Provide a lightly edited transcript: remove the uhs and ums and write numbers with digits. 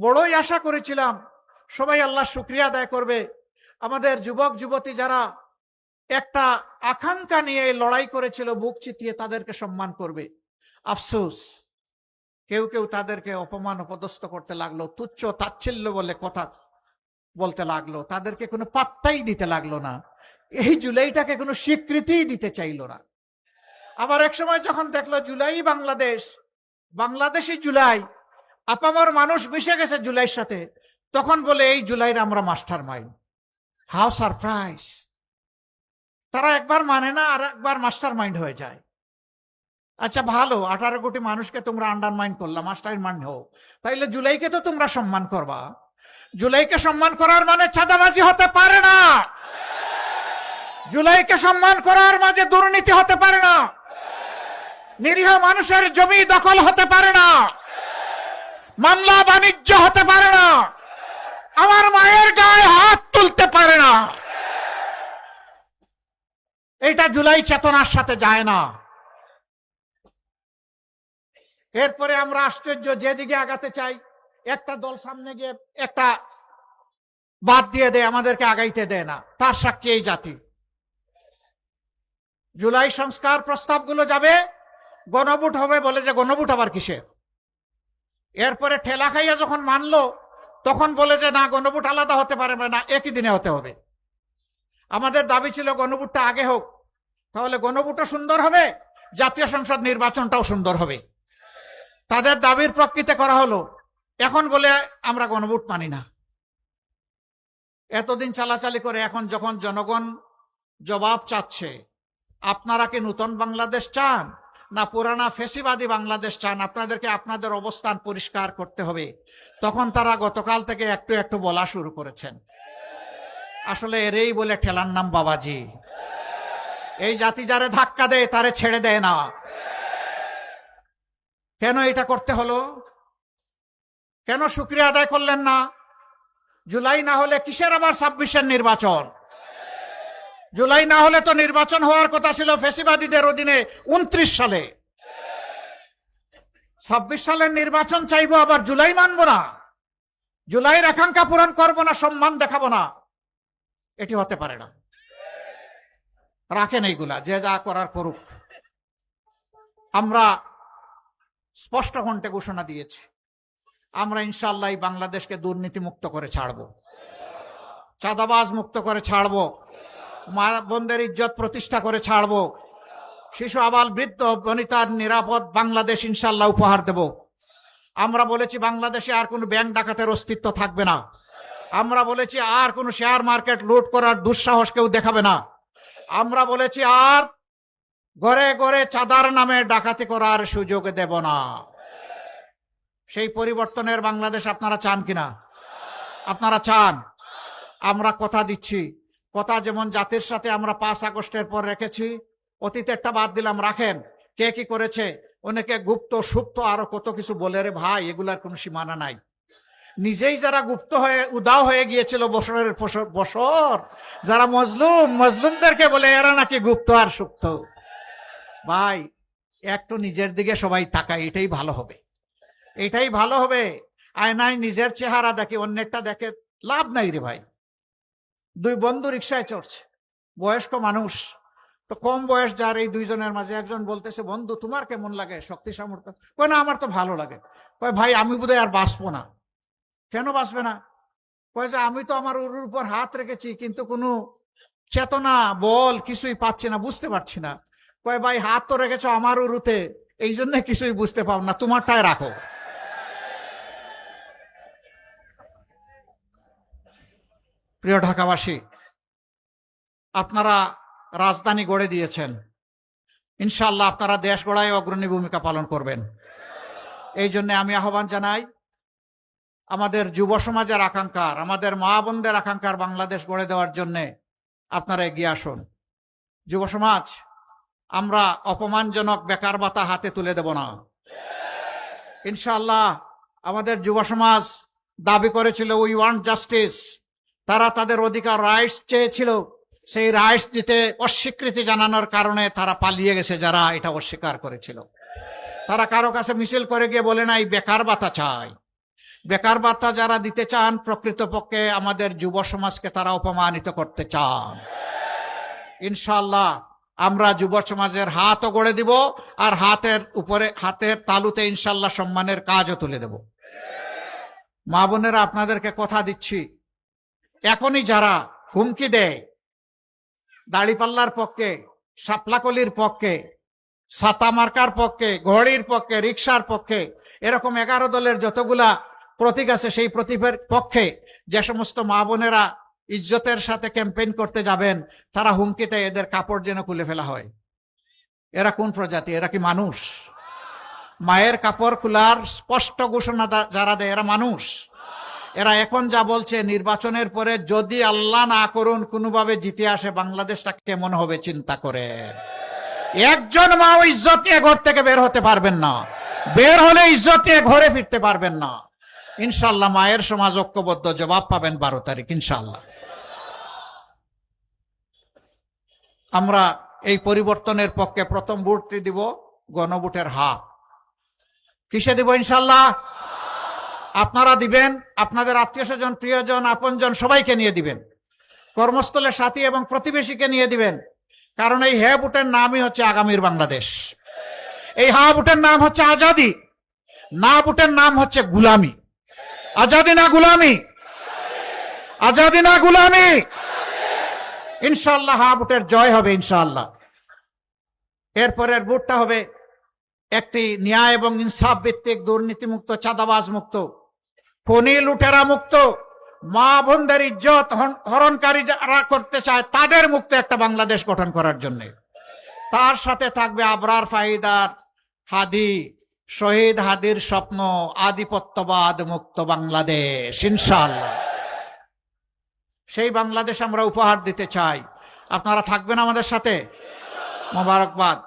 বড়ই আশা করেছিলাম সবাই আল্লাহ শুকরিয়া আদায় করবে। আমাদের যুবক যুবতী যারা একটা আকাঙ্ক্ষা নিয়ে লড়াই করেছিল বুক চিতিয়ে, তাদেরকে সম্মান করবে। আফসোস, কেউ কেউ তাদেরকে অপমান অপদস্থ করতে লাগলো, তুচ্ছ তাচ্ছিল্য বলে কথা বলতে লাগলো, তাদেরকে কোনো পাত্তাই দিতে লাগলো না, এই জুলাইটাকে কোনো স্বীকৃতি দিতে চাইলো না। আবার এক সময় যখন দেখলো জুলাই বাংলাদেশি জুলাই, আপামর মানুষ মিশে গেছে জুলাইয়ের সাথে, তখন বলে এই জুলাইয়ের আমরা মাস্টার মাইন্ড। How surprise! তারা একবার মানে না, আর একবার মাস্টার মাইন্ড হয়ে যায়। আচ্ছা ভালো, 18 কোটি মানুষকে তোমরা আন্ডারমাইন্ড করলা, মাস্টার মাইন্ড হও, তাইলে জুলাইকে তো তোমরা সম্মান করবা। জুলাইকে সম্মান করার মানে চাঁদাবাজি হতে পারে না। জুলাইকে সম্মান করার মাঝে দুর্নীতি হতে পারে না। নিরীহ মানুষের জমি দখল হতে পারে না। মামলা বাণিজ্য হতে পারে না। আমার মায়ের গায়ে হাত তুলতে পারে না। এটা জুলাই চেতনার সাথে যায় না। এরপরে আমরা আশ্চর্য, যেদিকে আগাতে চাই একটা দল সামনে গিয়ে একটা বাদ দিয়ে দেয়, আমাদেরকে আগাইতে দেয় না। তার সাক্ষী এই জাতি। জুলাই সংস্কার প্রস্তাবগুলো যাবে, গণভোট হবে, বলে যে গণভোট আবার কিসের। এরপরে ঠেলা খাইয়া যখন মানলো, তখন বলে যে না, গণভোট আলাদা হতে পারবে না, একই দিনে হতে হবে। আমাদের দাবি ছিল গণভোটটা আগে হোক, তাহলে গণভোটও সুন্দর হবে, জাতীয় সংসদ নির্বাচনটাও সুন্দর হবে। তাদের দাবির প্রকৃতি করা হলো। এখন বলে আমরা গণভোট মানি না। এতদিন চালাচালি করে এখন যখন জনগণ জবাব চাচ্ছে, আপনারা কি নতুন বাংলাদেশ চান না পুরানা ফেসিবাদী বাংলাদেশ চান, আপনাদেরকে আপনাদের অবস্থান পরিষ্কার করতে হবে, তখন তারা গতকাল থেকে একটু একটু বলা শুরু করেছেন। আসলে এরই বলে ঠেলার নাম বাবাজি। এই জাতি যারে ধাক্কা দেয় তারে ছেড়ে দেয় না। কেন এটা করতে হলো? কেন শুকরিয়া আদায় করলেন না? জুলাই না হলে কিসের আবার 26-এর নির্বাচন? জুলাই না হলে তো নির্বাচন হওয়ার কথা ছিল ফেসিবাদীদের অধীনে 29 সালে। 26 সালের নির্বাচন চাইবো, আবার জুলাই মানব না, জুলাইয়ের আকাঙ্ক্ষা পূরণ করবো না, সম্মান দেখাবো না? এটি হতে পারে না। রাখেন এইগুলা, যে যা করার করুক। আমরা স্পষ্ট কণ্ঠে ঘোষণা দিয়েছি, আমরা ইনশাআল্লাহ বাংলাদেশকে দুর্নীতি মুক্ত করে ছাড়বো, চাঁদাবাজ মুক্ত করে ছাড়বো, মা বোনদের ইজ্জত প্রতিষ্ঠা করে ছাড়বো, শিশু আবাল বৃদ্ধ বনিতার নিরাপদ বাংলাদেশ ইনশাআল্লাহ উপহার দেব। আমরা বলেছি বাংলাদেশে আর কোনো ব্যাংক ডাকাতের অস্তিত্ব থাকবে না। আমরা বলেছি আর কোনো শেয়ার মার্কেট লুট করার দুঃসাহস কেউ দেখাবে না। আমরা বলেছি আর ঘরে ঘরে চাঁদার নামে ডাকাতি করার সুযোগ দেব না। সেই পরিবর্তনের বাংলাদেশ আপনারা চান কিনা? আপনারা চান? আমরা কথা দিচ্ছি, কথা যেমন জাতির সাথে আমরা 5 আগস্টের পর রেখেছি, অতীতেরটা বাদ দিলাম, রাখেন। কে কি করেছে, অনেকে গুপ্ত সুপ্ত আরো কত কিছু বলে, রে ভাই এগুলার কোনো সীমানা নাই। নিজেই যারা গুপ্ত হয়ে উদাও হয়ে গিয়েছিল বছরের বছর, যারা মজলুমদেরকে বলে এরা নাকি গুপ্ত আর সুপ্ত। ভাই একটু নিজের দিকে সবাই তাকায়, এটাই ভালো হবে, এটাই ভালো হবে। আয়নায় নিজের চেহারা দেখে অন্যেরটা দেখে লাভ নাই রে ভাই। 2 বন্ধু রিক্সায় চড়ছে, বয়স্ক মানুষ, তো কম বয়স যার, এই 2 জনের মাঝে একজন বলতেছে, বন্ধু তোমার কেমন লাগে, শক্তি সামর্থ্য? কয় না আমার তো ভালো লাগে। কয় ভাই আমি বোধহয় আর বাঁচবো না। কেন বাঁচবে না? কয় যে আমি তো আমার উরুর উপর হাত রেখেছি, কিন্তু কোনো চেতনা বল কিছুই পাচ্ছি না, বুঝতে পারছি না। কয় ভাই হাত তো রেখেছো আমার উরুতে, এই জন্য কিছুই বুঝতে পাও না, তোমারটাই রাখো। প্রিয় ঢাকাবাসী, আপনারা রাজধানী গড়ে দিয়েছেন, ইনশাআল্লাহ আপনারা দেশ গড়ায় অগ্রণী ভূমিকা পালন করবেন। এই জন্য আমি আহ্বান জানাই, আমাদের যুব সমাজের আকাঙ্ক্ষার, আমাদের মা বোনদের আকাঙ্ক্ষার বাংলাদেশ গড়ে দেওয়ার জন্য আপনারা এগিয়ে আসুন। যুব সমাজ, আমরা অপমানজনক বেকার ভাতা হাতে তুলে দেব না। ইনশাআল্লাহ আমাদের যুব সমাজ দাবি করেছিল উই ওয়ান্ট জাস্টিস। তারা তাদের অধিকার রাইটস চেয়েছিল, সেই রাইটস দিতে অস্বীকৃতি জানানোর কারণে তারা পালিয়ে গেছে। যারা এটা অস্বীকার করেছিল, তারা কারো কাছে মিছিল করে গিয়ে বলে নাই বেকার ভাতা চাই, বেকার ভাতা যারা দিতে চান, প্রকৃতপক্ষে আমাদের যুব সমাজকে তারা অপমানিত করতে চান। ইনশাআল্লাহ আমরা যুব সমাজের হাতও গড়ে দিব, আর হাতের তালুতে ইনশাআল্লাহ সম্মানের কাজও তুলে দেব। মা বোনেরা, আপনাদেরকে কথা দিচ্ছি, এখনই যারা হুমকি দেয় দাড়িপাল্লার পক্ষে, শাপলাকলির পক্ষে, ছাতা মার্কার পক্ষে, ঘড়ির পক্ষে, রিক্সার পক্ষে, এরকম 11 দলের যতগুলা প্রতীক আছে, সেই প্রতীকের পক্ষে যে সমস্ত মা বোনেরা ইজ্জতের সাথে ক্যাম্পেইন করতে যাবেন, তারা হুমকিতে এদের কাপড় যেন খুলে ফেলা হয়। এরা কোন প্রজাতি? এরা কি মানুষ? মায়ের কাপড় খোলার স্পষ্ট ঘোষণা যারা দেয়, এরা মানুষ? এরা এখন যা বলছে, নির্বাচনের পরে যদি আল্লাহ না করুন কোনোভাবে জিতে আসে, বাংলাদেশটা কেমন হবে চিন্তা করে। একজন মাও ইজ্জত নিয়ে ঘর থেকে বের হতে পারবেন না, বের হলে ইজ্জত নিয়ে ঘরে ফিরতে পারবেন না। ইনশাআল্লাহ মায়ের সমাজ ঐক্যবদ্ধ জবাব পাবেন 12 তারিখ ইনশাআল্লাহ। আমরা এই পরিবর্তনের পক্ষে প্রথম ভোটটি দিব গণভোটের হা। কিসে দিব? ইনশাআল্লাহ আপনারা দিবেন, আপনাদের আত্মীয় স্বজন, প্রিয়জন, আপনজন সবাইকে নিয়ে দিবেন, কর্মস্থলের সাথী এবং প্রতিবেশীকে নিয়ে দিবেন। কারণ এই হ্যাঁ ভোটের নামই হচ্ছে আগামীর বাংলাদেশ। এই হা ভোটের নাম হচ্ছে আজাদি, না ভোটের নাম হচ্ছে গুলামি। আজাদি না গুলামি, আজাদি না গুলামি। ইনশাআল্লাহ হা ভোটের জয় হবে ইনশাআল্লাহ। এরপরের ভোটটা হবে একটি ন্যায় এবং ইনসাফ ভিত্তিক, দুর্নীতিমুক্ত, চাঁদাবাজ মুক্ত, খনি লুটেরা মুক্ত, মা বোনদের ইজ্জত হরণকারী যারা করতে চায় তাদের মুক্ত একটা বাংলাদেশ গঠন করার জন্য। তার সাথে থাকবে আবরার ফাহিদার হাদি, শহীদ হাদির স্বপ্ন, আধিপত্যবাদ মুক্ত বাংলাদেশ ইনশাআল্লাহ। সেই বাংলাদেশ আমরা উপহার দিতে চাই। আপনারা থাকবেন আমাদের সাথে। মোবারকবাদ।